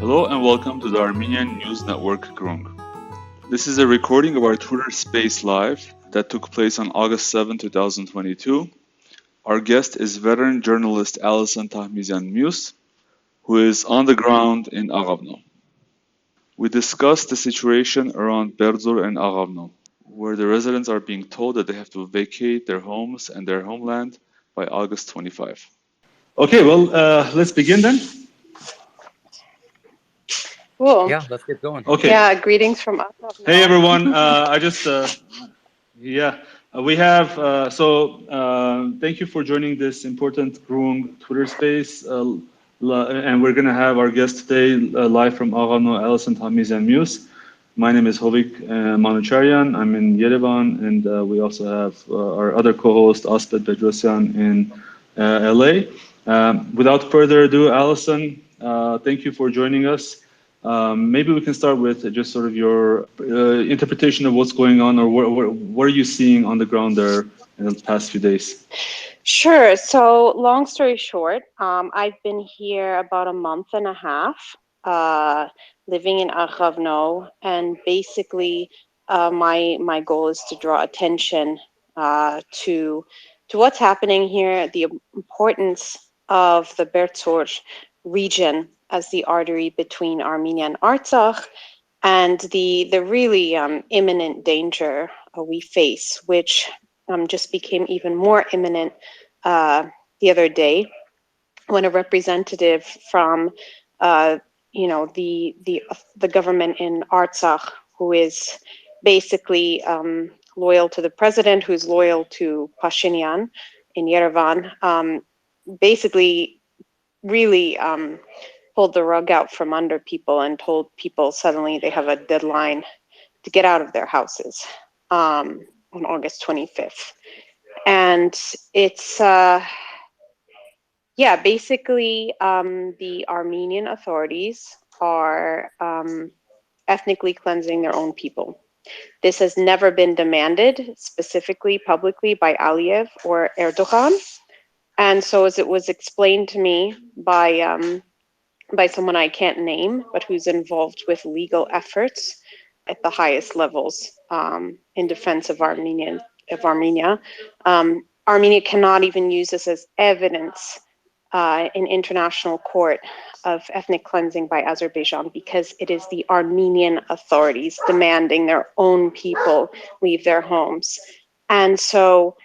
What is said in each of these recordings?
Hello and welcome to the Armenian News Network Grung. This is a recording of our Twitter Space Live that took place on August 7, 2022. Our guest is veteran journalist Alison Tahmizian Meuse, who is on the ground in Aghavno. We discussed the situation around Berdzor and Aghavno, where the residents are being told that they have to vacate their homes and their homeland by August 25. Okay, well, let's begin then. Cool. Yeah, let's get going. Okay. Yeah, greetings from Aghavno. Hey everyone, we have, thank you for joining this important Grung Twitter space. And we're going to have our guest today live from Aghavno, Alison Tahmizian Meuse. My name is Hovik Manucharyan. I'm in Yerevan, and we also have our other co-host, Asbed Bedrossian in LA. Without further ado, Alison, thank you for joining us. Maybe we can start with just sort of your interpretation of what's going on, or what are you seeing on the ground there in the past few days? Sure. So long story short, I've been here about a month and a half, living in Aghavno, and basically my goal is to draw attention to what's happening here, the importance of the Berdzor region as the artery between Armenia and Artsakh, and the really imminent danger we face, which just became even more imminent the other day when a representative from the government in Artsakh, who is basically loyal to the president, who's loyal to Pashinyan in Yerevan, basically really pulled the rug out from under people and told people suddenly they have a deadline to get out of their houses on August 25th. And it's, basically the Armenian authorities are ethnically cleansing their own people. This has never been demanded specifically publicly by Aliyev or Erdogan. And so as it was explained to me by someone I can't name, but who's involved with legal efforts at the highest levels in defense of Armenia. Armenia cannot even use this as evidence in international court of ethnic cleansing by Azerbaijan, because it is the Armenian authorities demanding their own people leave their homes. And so,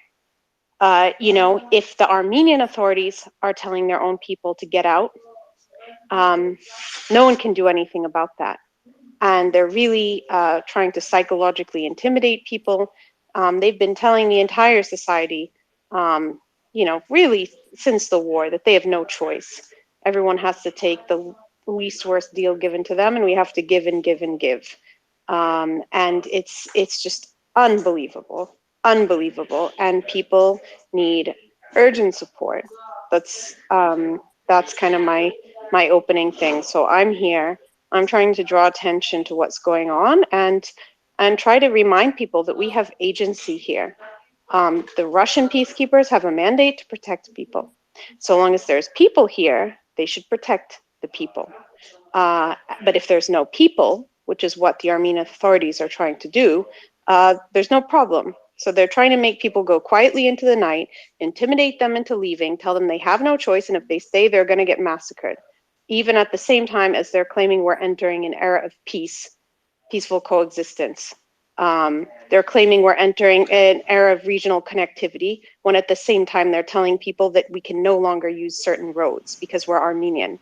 if the Armenian authorities are telling their own people to get out, no one can do anything about that. And they're really trying to psychologically intimidate people. They've been telling the entire society, really since the war, that they have no choice. Everyone has to take the least worst deal given to them, and we have to give and give and give. And it's just unbelievable. And people need urgent support. That's kind of my opening thing. So I'm here. I'm trying to draw attention to what's going on and try to remind people that we have agency here. The Russian peacekeepers have a mandate to protect people. So long as there's people here, they should protect the people. But if there's no people, which is what the Armenian authorities are trying to do, there's no problem. So they're trying to make people go quietly into the night, intimidate them into leaving, tell them they have no choice, and if they stay, they're going to get massacred. Even at the same time as they're claiming we're entering an era of peaceful coexistence. They're claiming we're entering an era of regional connectivity, when at the same time they're telling people that we can no longer use certain roads because we're Armenian.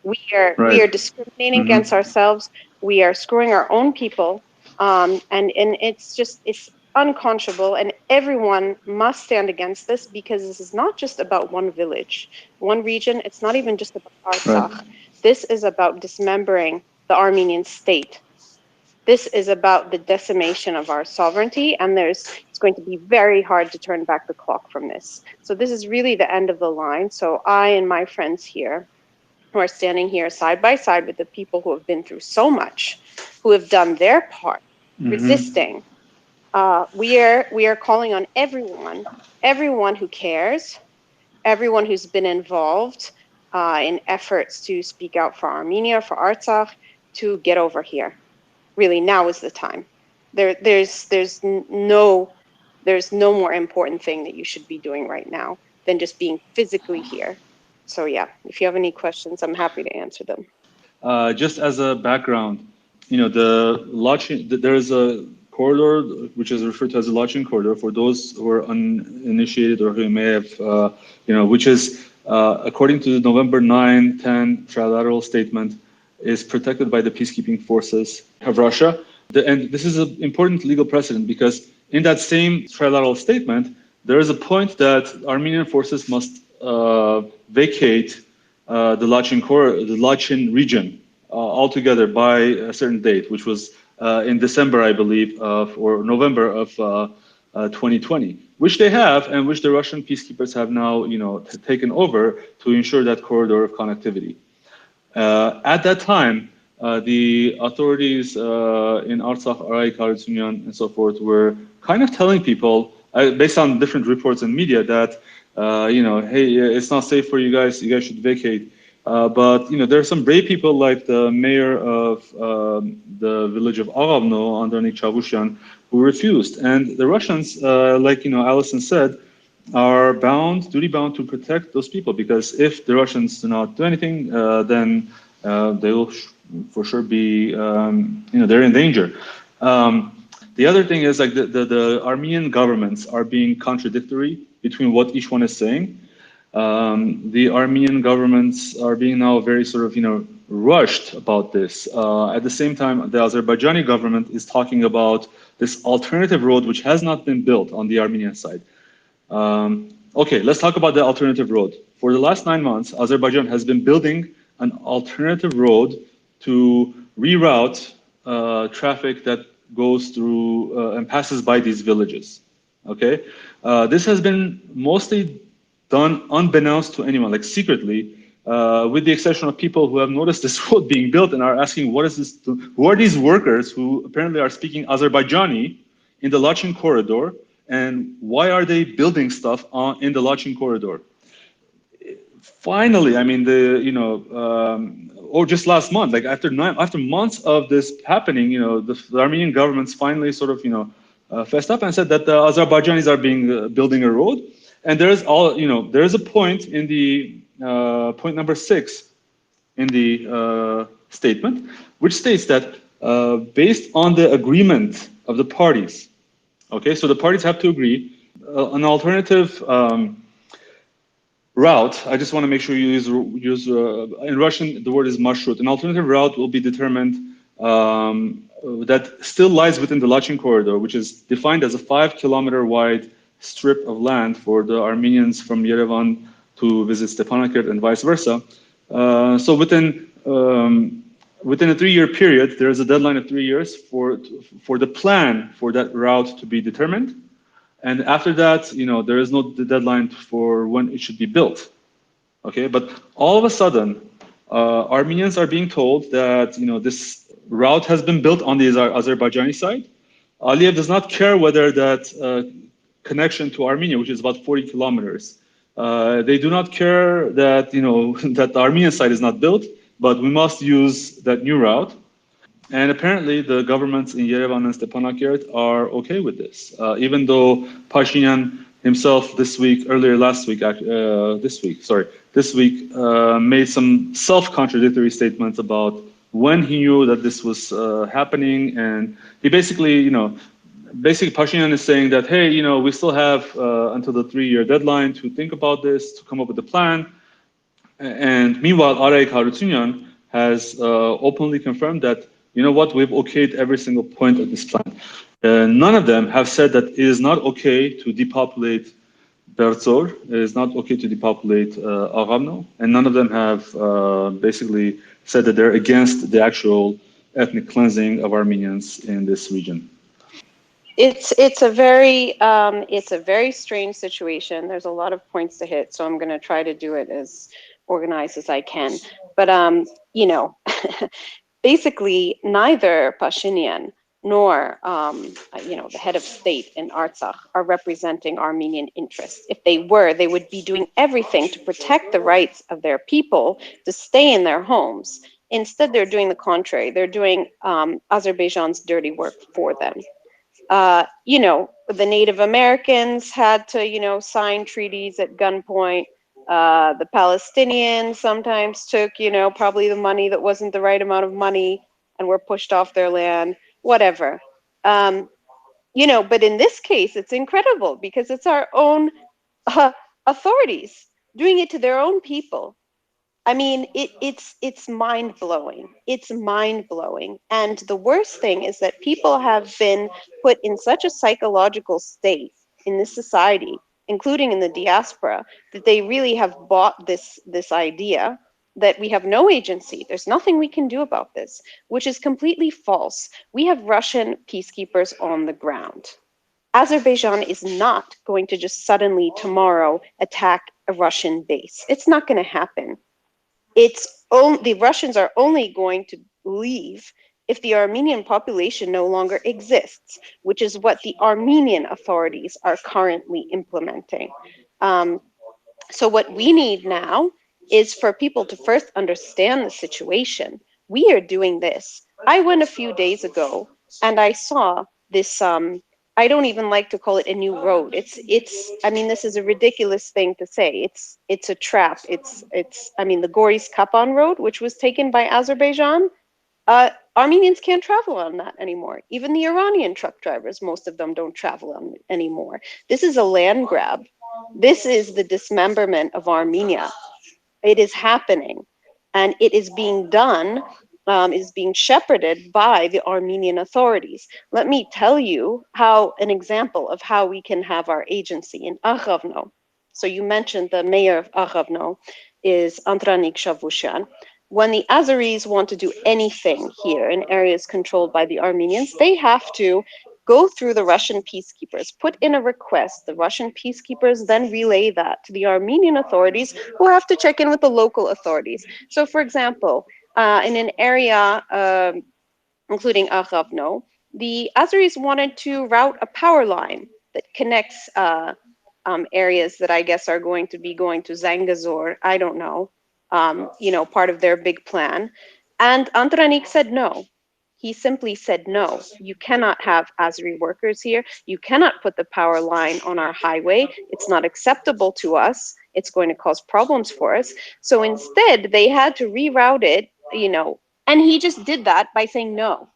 We are discriminating against ourselves. We are screwing our own people, and it's unconscionable, and everyone must stand against this, because this is not just about one village, one region. It's not even just about Artsakh. Right. This is about dismembering the Armenian state. This is about the decimation of our sovereignty, and it's going to be very hard to turn back the clock from this. So this is really the end of the line. So I and my friends here, who are standing here side by side with the people who have been through so much, who have done their part, resisting. We are calling on everyone who cares, everyone who's been involved, in efforts to speak out for Armenia, for Artsakh, to get over here. Really, now is the time. There's no more important thing that you should be doing right now than just being physically here. So yeah, if you have any questions, I'm happy to answer them. Just as a background, there is a corridor which is referred to as the Lachin corridor for those who are uninitiated or who may have, which is according to the November 9-10 trilateral statement, is protected by the peacekeeping forces of Russia. And this is an important legal precedent because in that same trilateral statement, there is a point that Armenian forces must vacate the Lachin region altogether by a certain date, which was in December, I believe, or November of 2020, which they have, and which the Russian peacekeepers have now, taken over to ensure that corridor of connectivity. At that time, the authorities in Artsakh, Aghavno, Harutyunyan, and so forth were kind of telling people, based on different reports in media, that hey, it's not safe for you guys. You guys should vacate. But there are some brave people like the mayor of the village of Aghavno, Androni Chavushan, who refused. And the Russians, like Alison said, are duty bound to protect those people, because if the Russians do not do anything, then they will for sure be, they're in danger. The other thing is like the Armenian governments are being contradictory between what each one is saying. The Armenian governments are being now very sort of, rushed about this. At the same time, the Azerbaijani government is talking about this alternative road which has not been built on the Armenian side. Okay, let's talk about the alternative road. For the last 9 months, Azerbaijan has been building an alternative road to reroute traffic that goes through and passes by these villages. Okay, this has been mostly done unbeknownst to anyone, like secretly, with the exception of people who have noticed this road being built and are asking, what is this? Who are these workers who apparently are speaking Azerbaijani in the Lachin corridor? And why are they building stuff in the Lachin corridor? Finally, I mean, or just last month, like after months of this happening, the Armenian government's finally sort of, fessed up and said that the Azerbaijanis are building a road. And there is a point in the point number 6 in the statement, which states that based on the agreement of the parties. Okay, so the parties have to agree. An alternative route, I just want to make sure you use in Russian, the word is marshrut. An alternative route will be determined that still lies within the Lachin corridor, which is defined as a 5-kilometer wide strip of land for the Armenians from Yerevan to visit Stepanakert and vice versa. So within a 3-year period, there is a deadline of 3 years for the plan for that route to be determined. And after that, there is no deadline for when it should be built. Okay, but all of a sudden, Armenians are being told that this route has been built on the Azerbaijani side. Aliyev does not care whether that connection to Armenia, which is about 40 kilometers, they do not care that that the Armenian side is not built, but we must use that new route. And apparently, the governments in Yerevan and Stepanakert are okay with this, even though Pashinyan himself this week, made some self-contradictory statements about when he knew that this was happening, and he basically Pashinyan is saying that, hey, we still have until the 3-year deadline to think about this, to come up with a plan. And meanwhile, Aghavno Harutyunyan has openly confirmed that, we've okayed every single point of this plan. None of them have said that it is not okay to depopulate Berdzor, it is not okay to depopulate Aghavno, and none of them have basically said that they're against the actual ethnic cleansing of Armenians in this region. It's a very strange situation. There's a lot of points to hit, so I'm going to try to do it as organized as I can. But basically, neither Pashinyan nor the head of state in Artsakh are representing Armenian interests. If they were, they would be doing everything to protect the rights of their people to stay in their homes. Instead, they're doing the contrary. They're doing Azerbaijan's dirty work for them. The Native Americans had to, sign treaties at gunpoint. The Palestinians sometimes took, probably the money that wasn't the right amount of money and were pushed off their land, whatever. But in this case, it's incredible because it's our own authorities doing it to their own people. I mean, it's mind blowing. It's mind blowing. And the worst thing is that people have been put in such a psychological state in this society, including in the diaspora, that they really have bought this idea that we have no agency. There's nothing we can do about this, which is completely false. We have Russian peacekeepers on the ground. Azerbaijan is not going to just suddenly tomorrow attack a Russian base. It's not going to happen. The Russians are only going to leave if the Armenian population no longer exists, which is what the Armenian authorities are currently implementing. So what we need now is for people to first understand the situation. We are doing this. I went a few days ago and I saw this I don't even like to call it a new road. I mean, this is a ridiculous thing to say. It's a trap. The Goris Kapan road, which was taken by Azerbaijan. Armenians can't travel on that anymore. Even the Iranian truck drivers, most of them don't travel on it anymore. This is a land grab. This is the dismemberment of Armenia. It is happening, and it is being done, is being shepherded by the Armenian authorities. Let me tell you an example of how we can have our agency in Aghavno. So you mentioned the mayor of Aghavno is Antranik Shavushan. When the Azeris want to do anything here in areas controlled by the Armenians, they have to go through the Russian peacekeepers, put in a request. The Russian peacekeepers then relay that to the Armenian authorities, who have to check in with the local authorities. So, for example, in an area including Aghavno, the Azeris wanted to route a power line that connects areas that I guess are going to be going to Zangezur. I don't know. Part of their big plan. And Antranik said no. He simply said no. You cannot have Azeri workers here. You cannot put the power line on our highway. It's not acceptable to us. It's going to cause problems for us. So instead, they had to reroute it, and he just did that by saying no.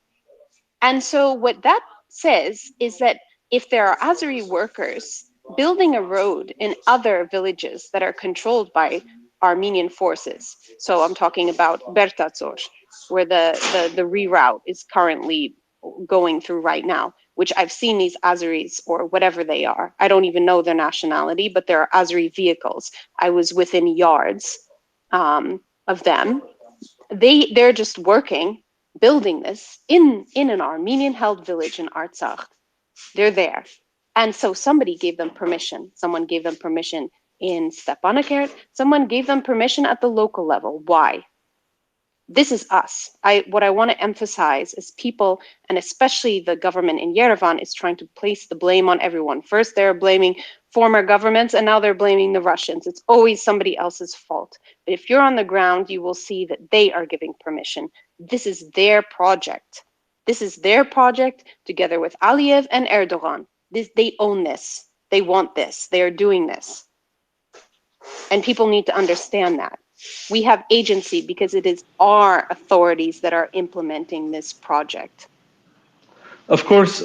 And so what that says is that if there are Azeri workers building a road in other villages that are controlled by Armenian forces, so I'm talking about Berdzor, where the reroute is currently going through right now, which I've seen these Azeris, or whatever they are. I don't even know their nationality, but there are Azeri vehicles. I was within yards of them. They're just working, building this in an Armenian-held village in Artsakh. They're there. And so somebody gave them permission. Someone gave them permission in Stepanakert. Someone gave them permission at the local level. Why? This is us. What I want to emphasize is people, and especially the government in Yerevan, is trying to place the blame on everyone. First, they're blaming former governments, and now they're blaming the Russians. It's always somebody else's fault. But if you're on the ground, you will see that they are giving permission. This is their project. This is their project together with Aliyev and Erdogan. They own this. They want this. They are doing this. And people need to understand that. We have agency because it is our authorities that are implementing this project. Of course,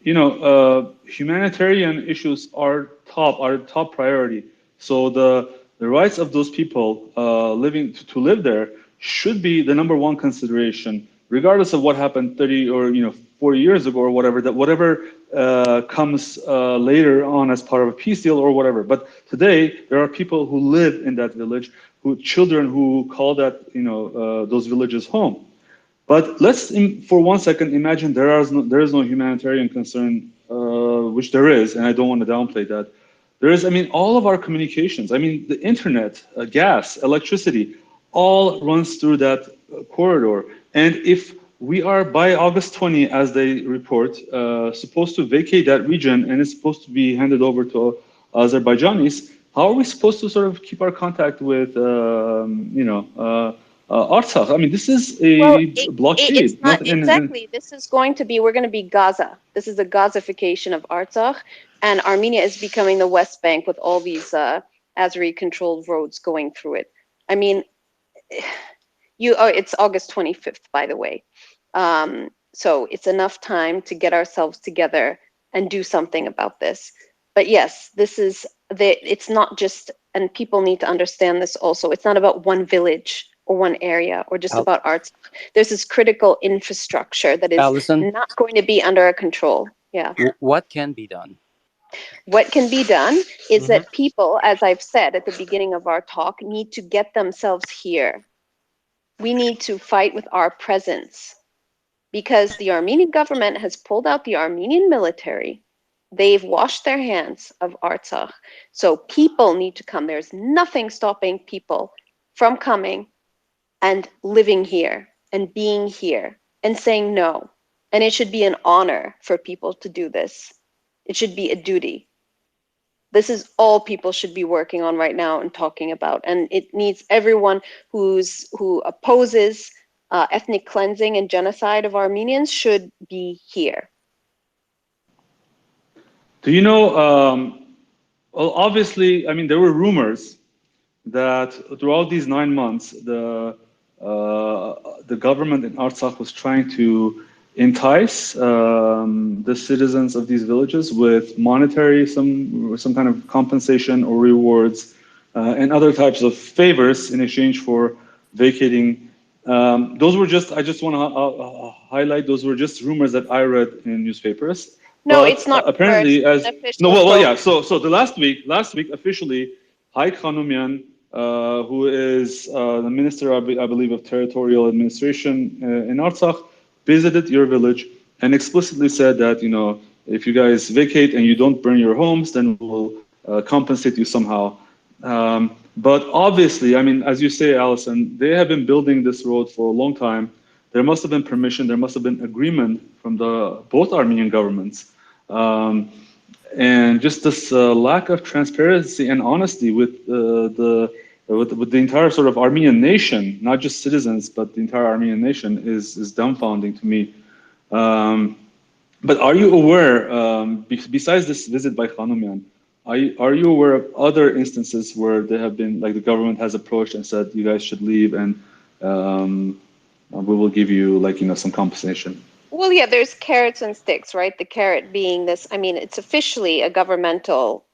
humanitarian issues are top priority. So the rights of those people living to live there should be the number one consideration, regardless of what happened 30 or 40 years ago or whatever. That whatever comes later on as part of a peace deal or whatever. But today there are people who live in that village, children who call that those villages home. But let's, for 1 second, imagine there is no humanitarian concern, which there is, and I don't want to downplay that. There is, all of our communications, the internet, gas, electricity, all runs through that corridor. And if we are by August 20, as they report, supposed to vacate that region, and it's supposed to be handed over to Azerbaijanis. How are we supposed to sort of keep our contact with, Artsakh? I mean, this is Well, a it's blockade. not Not in exactly. This is going to be, we're going to be Gaza. This is the Gazification of Artsakh, and Armenia is becoming the West Bank with all these Azeri-controlled roads going through it. I mean, it's August 25th, by the way. So it's enough time to get ourselves together and do something about this. But yes, it's not just, and people need to understand this also, it's not about one village or one area or just Al- about arts. There's this critical infrastructure that is Allison, not going to be under our control. Yeah. what can be done? What can be done is Hmm. that people, as I've said at the beginning of our talk, need to get themselves here. We need to fight with our presence, because the Armenian government has pulled out the Armenian military. They've washed their hands of Artsakh. So people need to come. There's nothing stopping people from coming and living here and being here and saying no. And it should be an honor for people to do this. It should be a duty. This is all people should be working on right now and talking about. And it needs everyone who opposes ethnic cleansing and genocide of Armenians should be here. Do you know? Well, obviously, I mean, there were rumors that throughout these 9 months, the government in Artsakh was trying to entice the citizens of these villages with monetary, some kind of compensation or rewards, and other types of favors in exchange for vacating. Those were just, I just want to highlight, those were just rumors that I read in newspapers. No, But it's not rumors. apparently, It's as an no, official well, program. yeah. So the last week, officially, Hovik Manucharyan, who is the minister, I believe, of territorial administration in Artsakh, visited your village and explicitly said that, if you guys vacate and you don't burn your homes, then we'll compensate you somehow. But obviously, I mean, as you say, Alison, they have been building this road for a long time. There must have been permission, there must have been agreement from both Armenian governments. And just this lack of transparency and honesty with the entire sort of Armenian nation, not just citizens, but the entire Armenian nation is dumbfounding to me. But are you aware, besides this visit by Khanumian, are you aware of other instances where they have been, like the government has approached and said, you guys should leave and we will give you some compensation? Well, yeah, there's carrots and sticks, right? The carrot being this, I mean, it's officially a governmental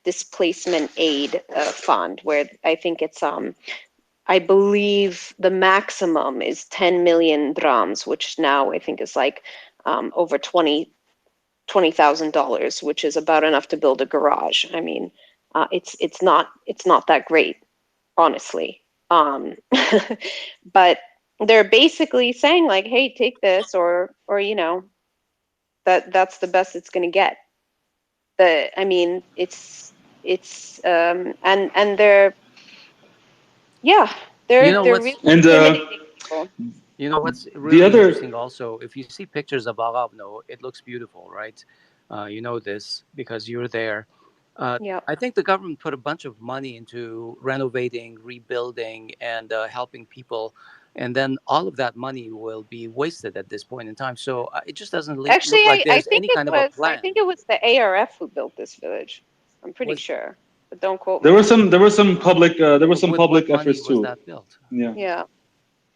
displacement aid fund where I think it's, I believe the maximum is 10 million drams, which now I think is like over $20,000, which is about enough to build a garage. I mean, it's not that great, honestly. But they're basically saying like, hey, take this, or that's the best it's going to get. I mean, it's and they're, yeah, You they're know really what's And intimidating people. what's the really other, interesting also, if you see pictures of Aghavno, it looks beautiful, right? You know this because you're there. Yeah. I think the government put a bunch of money into renovating, rebuilding, and helping people, and then all of that money will be wasted at this point in time. So it just doesn't Actually, look like I there's think any kind of a I plan. think it was the ARF who built this village. I'm pretty Was sure, but don't quote there me were on that. some with what public money efforts was too. that built? Yeah. Yeah.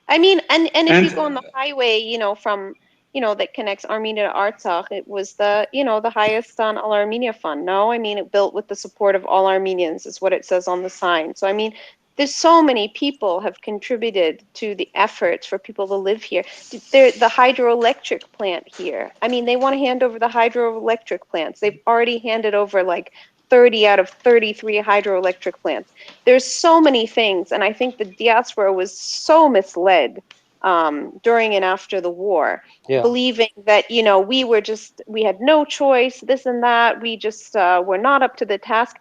I mean, and if you go on And the highway, from, that connects Armenia to Artsakh, it was the highest on All Armenia Fund. No, I mean, it built with the support of all Armenians is what it says on the sign. So, I mean, there's so many people have contributed to the efforts for people to live here. The hydroelectric plant here. I mean, they want to hand over the hydroelectric plants. They've already handed over like 30 out of 33 hydroelectric plants. There's so many things, and I think the diaspora was so misled during and after the war, Yeah. believing that we had no choice, this and that. We just were not up to the task.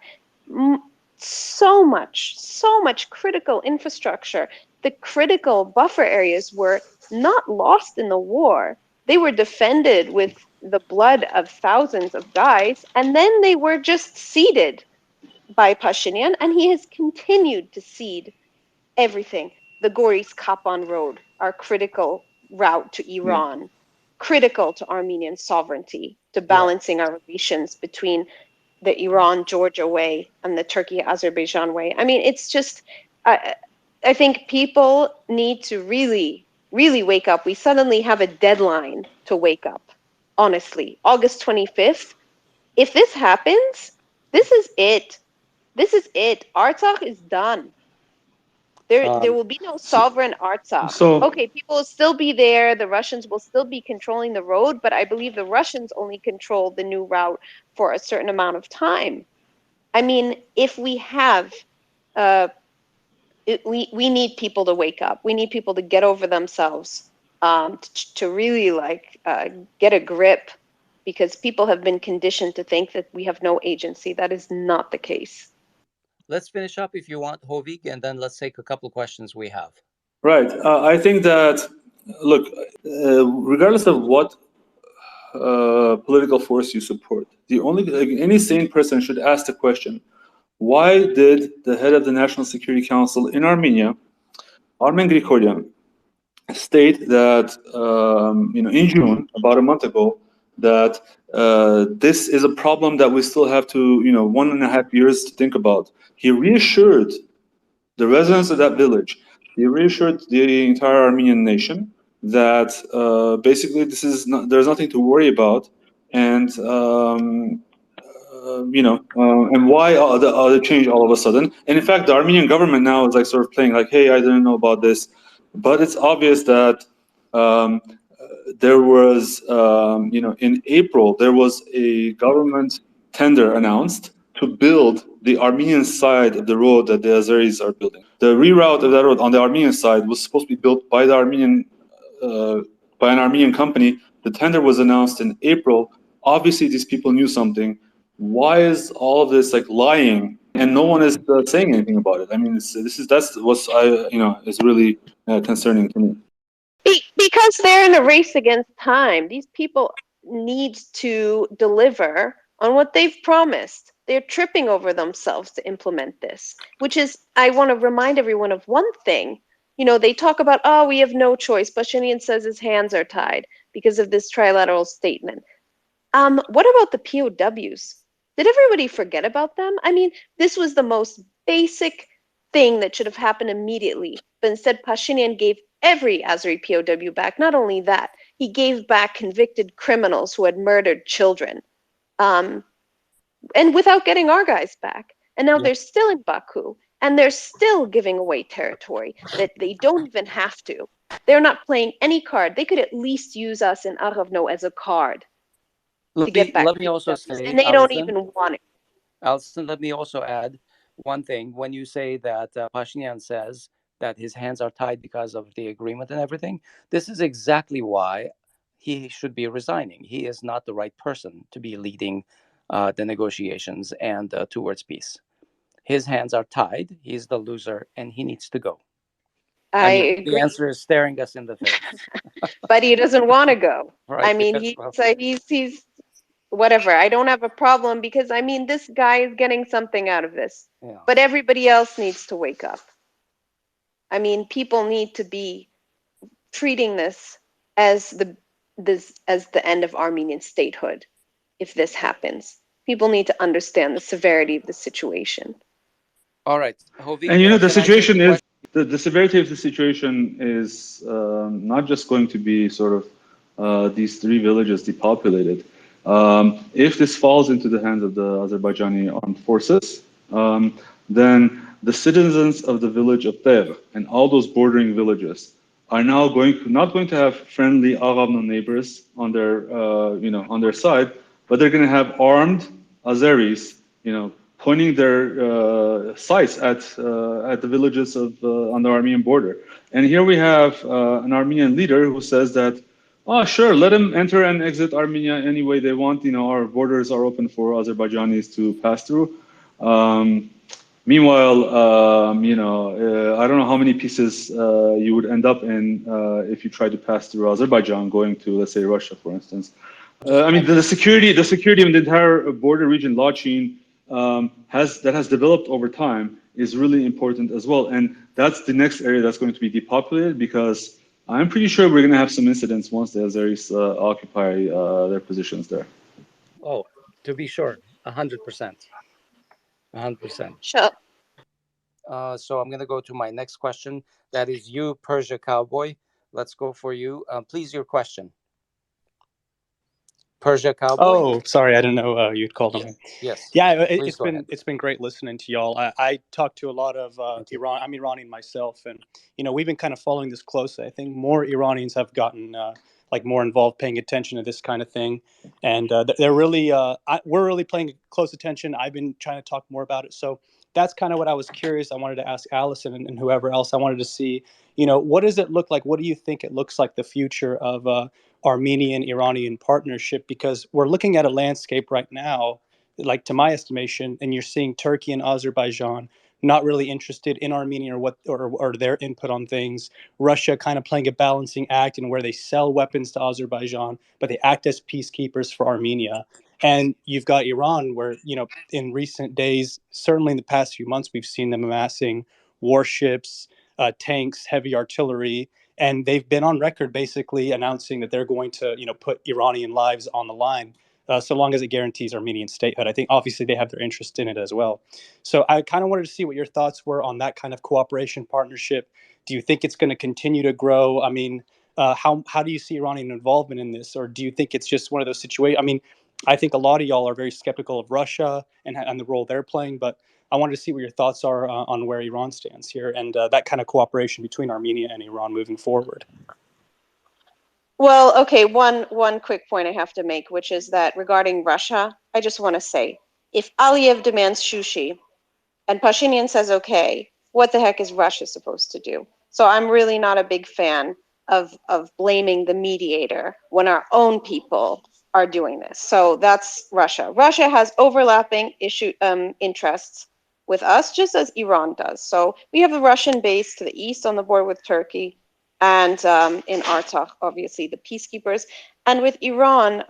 So much critical infrastructure. The critical buffer areas were not lost in the war. They were defended with the blood of thousands of guys, and then they were just ceded by Pashinyan, and he has continued to cede everything. The Goris Kapan Road, our critical route to Iran, critical to Armenian sovereignty, to balancing our relations between the Iran-Georgia way and the Turkey-Azerbaijan way. I mean, it's just, I think people need to really, really wake up. We suddenly have a deadline to wake up, honestly. August 25th. If this happens, this is it. This is it. Artsakh is done. There will be no sovereign Artsakh. Okay, people will still be there. The Russians will still be controlling the road, but I believe the Russians only control the new route for a certain amount of time. I mean, if we have, we need people to wake up. We need people to get over themselves, to really get a grip, because people have been conditioned to think that we have no agency. That is not the case. Let's finish up if you want, Hovik, and then let's take a couple of questions we have. Right. I think that, look, regardless of what political force you support, any sane person should ask the question: why did the head of the National Security Council in Armenia, Armen Grigoryan, state that in June, about a month ago, that this is a problem that we still have to 1.5 years to think about? He reassured the residents of that village, he reassured the entire Armenian nation that basically there's nothing to worry about, and and why the change all of a sudden? And in fact, the Armenian government now is sort of playing hey, I didn't know about this, but it's obvious that there was, in April, there was a government tender announced to build the Armenian side of the road that the Azeris are building. The reroute of that road on the Armenian side was supposed to be built by the by an Armenian company. The tender was announced in April. Obviously, these people knew something. Why is all of this lying, and no one is saying anything about it? I mean, that's what's is really concerning to me. Because they're in a race against time. These people need to deliver on what they've promised. They're tripping over themselves to implement this, which is, I want to remind everyone of one thing. They talk about, oh, we have no choice. Pashinyan says his hands are tied because of this trilateral statement. What about the POWs? Did everybody forget about them? I mean, this was the most basic thing that should have happened immediately. But instead, Pashinyan gave every Azeri POW back. Not only that, he gave back convicted criminals who had murdered children, and without getting our guys back. And now they're still in Baku, and they're still giving away territory that they don't even have to. They're not playing any card. They could at least use us in Aghavno as a card to get back. Let me also say, and they don't even want it. Alison, let me also add one thing. When you say that Pashinyan says that his hands are tied because of the agreement and everything, this is exactly why he should be resigning. He is not the right person to be leading the negotiations and towards peace. His hands are tied. He's the loser, and he needs to go. I agree. The answer is staring us in the face. But he doesn't want to go. Right, I mean, he's whatever. I don't have a problem because, I mean, this guy is getting something out of this. Yeah. But everybody else needs to wake up. I mean, people need to be treating this as the end of Armenian statehood. If this happens, people need to understand the severity of the situation. All right, Hovik, and the situation is the severity of the situation is not just going to be sort of these 3 villages depopulated. If this falls into the hands of the Azerbaijani armed forces, then the citizens of the village of Tev and all those bordering villages are now not going to have friendly Aghavno neighbors on their on their side, but they're going to have armed Azeris, pointing their sights at the villages on the Armenian border. And here we have an Armenian leader who says that, oh, sure, let them enter and exit Armenia any way they want. Our borders are open for Azerbaijanis to pass through. Meanwhile, I don't know how many pieces you would end up in if you try to pass through Azerbaijan, going to, let's say, Russia, for instance. I mean, the security in the entire border region, Lachin, has developed over time is really important as well, and that's the next area that's going to be depopulated because I'm pretty sure we're going to have some incidents once the Azeris occupy their positions there. Oh, to be sure, 100%. 100%. Sure. So I'm going to go to my next question. That is you, Persia Cowboy. Let's go for you. Please, your question. Persia Cowboy. Oh, sorry, I didn't know you'd called on me. Yes. Yeah, Please go ahead. it's been great listening to y'all. I talked to a lot of Iran. I'm Iranian myself, and we've been kind of following this closely. I think more Iranians have gotten like more involved, paying attention to this kind of thing, and they're really we're really paying close attention. I've been trying to talk more about it, so that's kind of what I was curious. I wanted to ask Alison and whoever else. I wanted to see, what does it look like? What do you think it looks like the future of Armenian-Iranian partnership? Because we're looking at a landscape right now, like to my estimation, and you're seeing Turkey and Azerbaijan not really interested in Armenia or their input on things. Russia kind of playing a balancing act in where they sell weapons to Azerbaijan, but they act as peacekeepers for Armenia. And you've got Iran, where in recent days, certainly in the past few months, we've seen them amassing warships, tanks, heavy artillery, and they've been on record basically announcing that they're going to put Iranian lives on the line so long as it guarantees Armenian statehood. I think obviously they have their interest in it as well. So I kind of wanted to see what your thoughts were on that kind of cooperation partnership. Do you think it's going to continue to grow? I mean, how do you see Iranian involvement in this, or do you think it's just one of those situations? I mean, I think a lot of y'all are very skeptical of Russia and the role they're playing, but I wanted to see what your thoughts are on where Iran stands here and that kind of cooperation between Armenia and Iran moving forward. Well, okay, one quick point I have to make, which is that regarding Russia, I just want to say, if Aliyev demands sushi and Pashinyan says okay, what the heck is Russia supposed to do? So I'm really not a big fan of blaming the mediator when our own people are doing this. So that's Russia. Russia has overlapping interests with us, just as Iran does. So we have the Russian base to the east on the border with Turkey, and in Artsakh, obviously, the peacekeepers. And with Iran,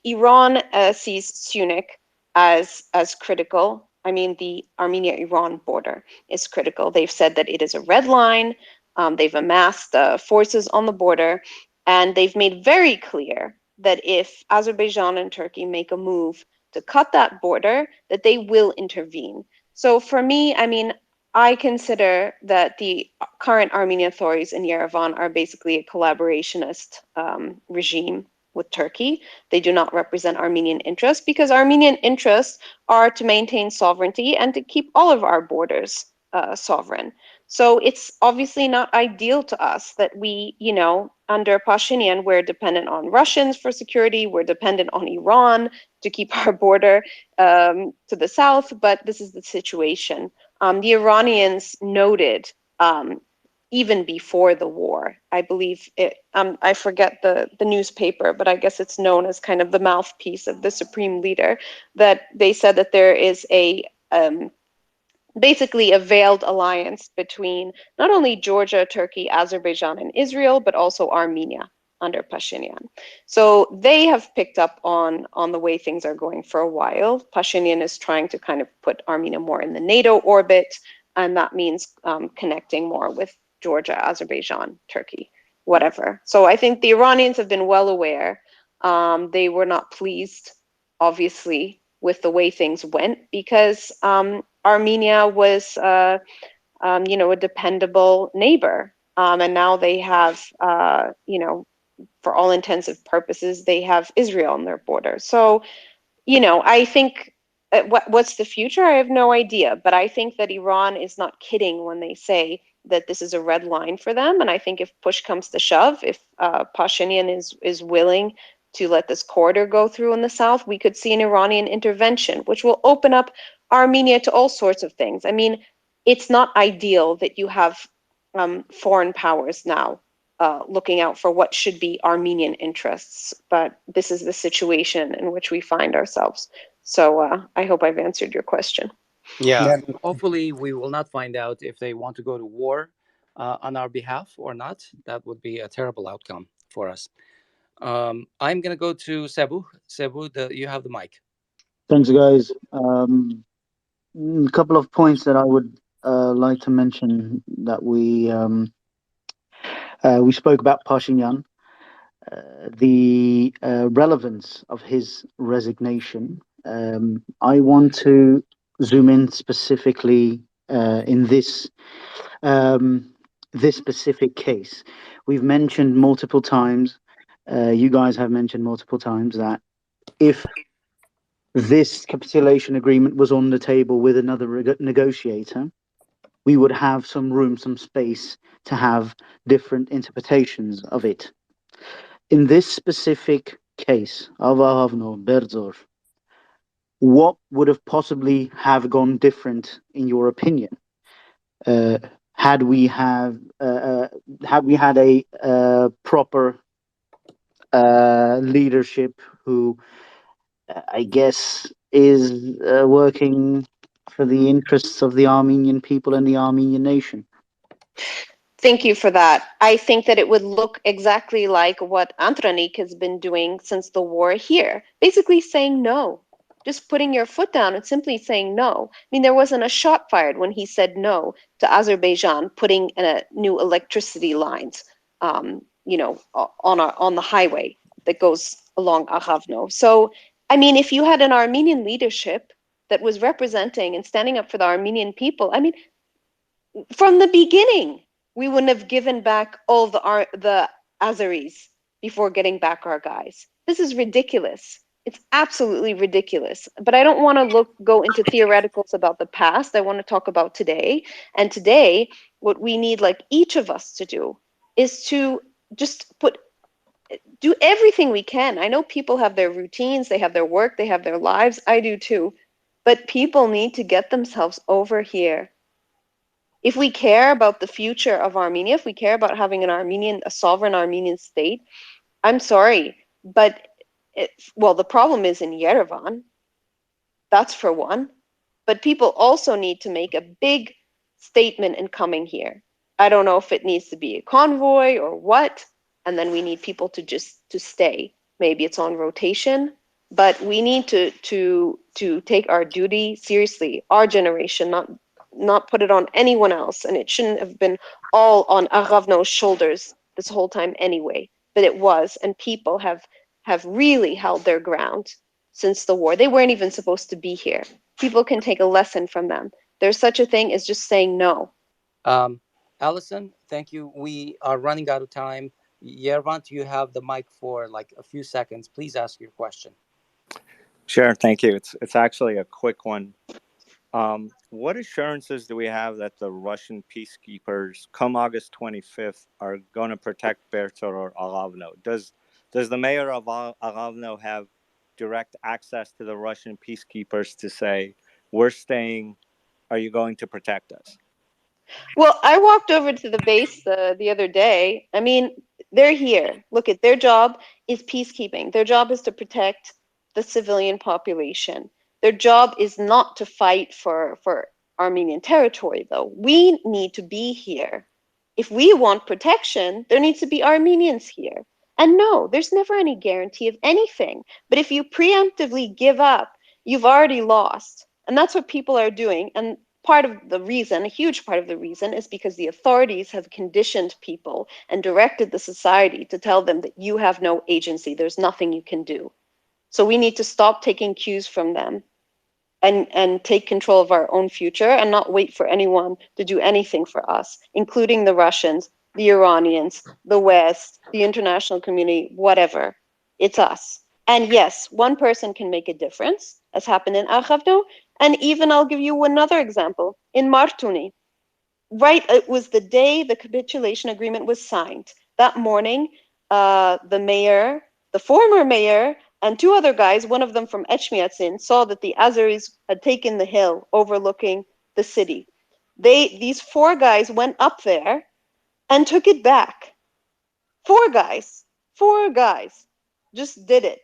Iran sees Sunik as critical. I mean, the Armenia-Iran border is critical. They've said that it is a red line. They've amassed forces on the border, and they've made very clear that if Azerbaijan and Turkey make a move to cut that border, that they will intervene. So for me, I mean, I consider that the current Armenian authorities in Yerevan are basically a collaborationist regime with Turkey. They do not represent Armenian interests because Armenian interests are to maintain sovereignty and to keep all of our borders sovereign. So it's obviously not ideal to us that we, under Pashinyan, we're dependent on Russians for security, we're dependent on Iran to keep our border to the south, but this is the situation. The Iranians noted even before the war, I believe I forget the newspaper, but I guess it's known as kind of the mouthpiece of the supreme leader, that they said that there is basically a veiled alliance between not only Georgia, Turkey, Azerbaijan, and Israel, but also Armenia under Pashinyan. So they have picked up on the way things are going for a while. Pashinyan is trying to kind of put Armenia more in the NATO orbit, and that means connecting more with Georgia, Azerbaijan, Turkey, whatever. So I think the Iranians have been well aware. They were not pleased, obviously, with the way things went because Armenia was, a dependable neighbor. And now they have, for all intents and purposes, they have Israel on their border. So, I think what's the future? I have no idea. But I think that Iran is not kidding when they say that this is a red line for them. And I think if push comes to shove, if Pashinyan is willing to let this corridor go through in the south, we could see an Iranian intervention, which will open up Armenia to all sorts of things. I mean, it's not ideal that you have foreign powers now looking out for what should be Armenian interests, but this is the situation in which we find ourselves. So I hope I've answered your question. Yeah. Yeah. Hopefully, we will not find out if they want to go to war on our behalf or not. That would be a terrible outcome for us. I'm going to go to Cebu. Cebu, you have the mic. Thanks, guys. A couple of points that I would like to mention that we spoke about Pashinyan, the relevance of his resignation. I want to zoom in specifically in this specific case. We've mentioned multiple times. You guys have mentioned multiple times that if this capitulation agreement was on the table with another negotiator, we would have some room, some space to have different interpretations of it. In this specific case of Aghavno, Berdzor, what would have possibly have gone different in your opinion? Uh, had we had a proper leadership who I guess is working for the interests of the Armenian people and the Armenian nation. Thank you for that. I think that it would look exactly like what Antranik has been doing since the war here, basically saying no, just putting your foot down and simply saying no. I mean, there wasn't a shot fired when he said no to Azerbaijan putting new electricity lines, on the highway that goes along Aghavno. So, I mean, if you had an Armenian leadership that was representing and standing up for the Armenian people, I mean, from the beginning, we wouldn't have given back all the Azeris before getting back our guys. This is ridiculous. It's absolutely ridiculous. But I don't want to go into theoreticals about the past. I want to talk about today. And today, what we need, like each of us to do, is to just do everything we can. I know people have their routines, they have their work, they have their lives. I do too. But people need to get themselves over here. If we care about the future of Armenia, if we care about having a sovereign Armenian state, I'm sorry, but the problem is in Yerevan. That's for one. But people also need to make a big statement in coming here. I don't know if it needs to be a convoy or what, and then we need people to stay. Maybe it's on rotation, but we need to take our duty seriously. Our generation, not put it on anyone else, and it shouldn't have been all on Aghavno's shoulders this whole time anyway. But it was, and people have really held their ground since the war. They weren't even supposed to be here. People can take a lesson from them. There's such a thing as just saying no. Alison, thank you. We are running out of time. Yervant, you have the mic for like a few seconds. Please ask your question. Sure, thank you. It's actually a quick one. What assurances do we have that the Russian peacekeepers, come August 25th, are going to protect Berdzor or Aghavno? Does the mayor of Aghavno have direct access to the Russian peacekeepers to say, we're staying, are you going to protect us? Well, I walked over to the base the other day. I mean, they're here. Look, at their job is peacekeeping. Their job is to protect the civilian population. Their job is not to fight for Armenian territory, though. We need to be here. If we want protection, there needs to be Armenians here. And no, there's never any guarantee of anything. But if you preemptively give up, you've already lost. And that's what people are doing. And part of the reason, a huge part of the reason, is because the authorities have conditioned people and directed the society to tell them that you have no agency. There's nothing you can do. So we need to stop taking cues from them and take control of our own future and not wait for anyone to do anything for us, including the Russians, the Iranians, the West, the international community, whatever. It's us. And yes, one person can make a difference, as happened in Aghavno. And even I'll give you another example. In Martuni, right, it was the day the capitulation agreement was signed. That morning, the mayor, the former mayor, and two other guys, one of them from Echmiadzin, saw that the Azeris had taken the hill overlooking the city. These four guys went up there and took it back. Four guys just did it.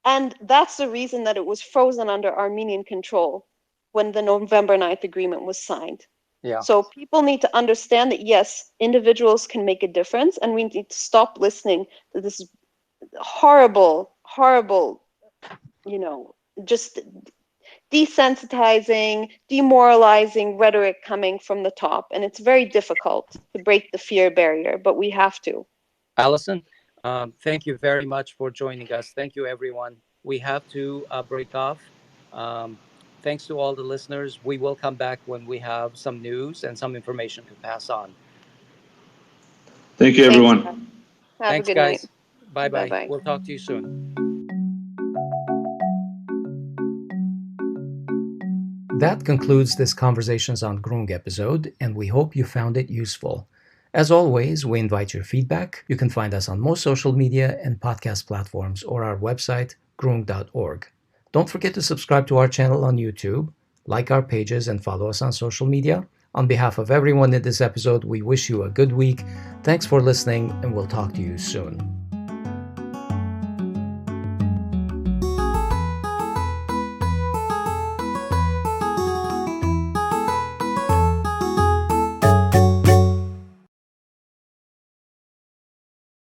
And that's the reason that it was frozen under Armenian control. when the November 9th agreement was signed. Yeah. So people need to understand that, yes, individuals can make a difference, and we need to stop listening to this horrible, just desensitizing, demoralizing rhetoric coming from the top. And it's very difficult to break the fear barrier, but we have to. Alison, thank you very much for joining us. Thank you, everyone. We have to break off. Thanks to all the listeners. We will come back when we have some news and some information to pass on. Thank you, everyone. Have Thanks, a good guys. night. Bye-bye. Bye-bye. We'll talk to you soon. That concludes this Conversations on Grung episode, and we hope you found it useful. As always, we invite your feedback. You can find us on most social media and podcast platforms or our website, grung.org. Don't forget to subscribe to our channel on YouTube, like our pages, and follow us on social media. On behalf of everyone in this episode, we wish you a good week. Thanks for listening, and we'll talk to you soon.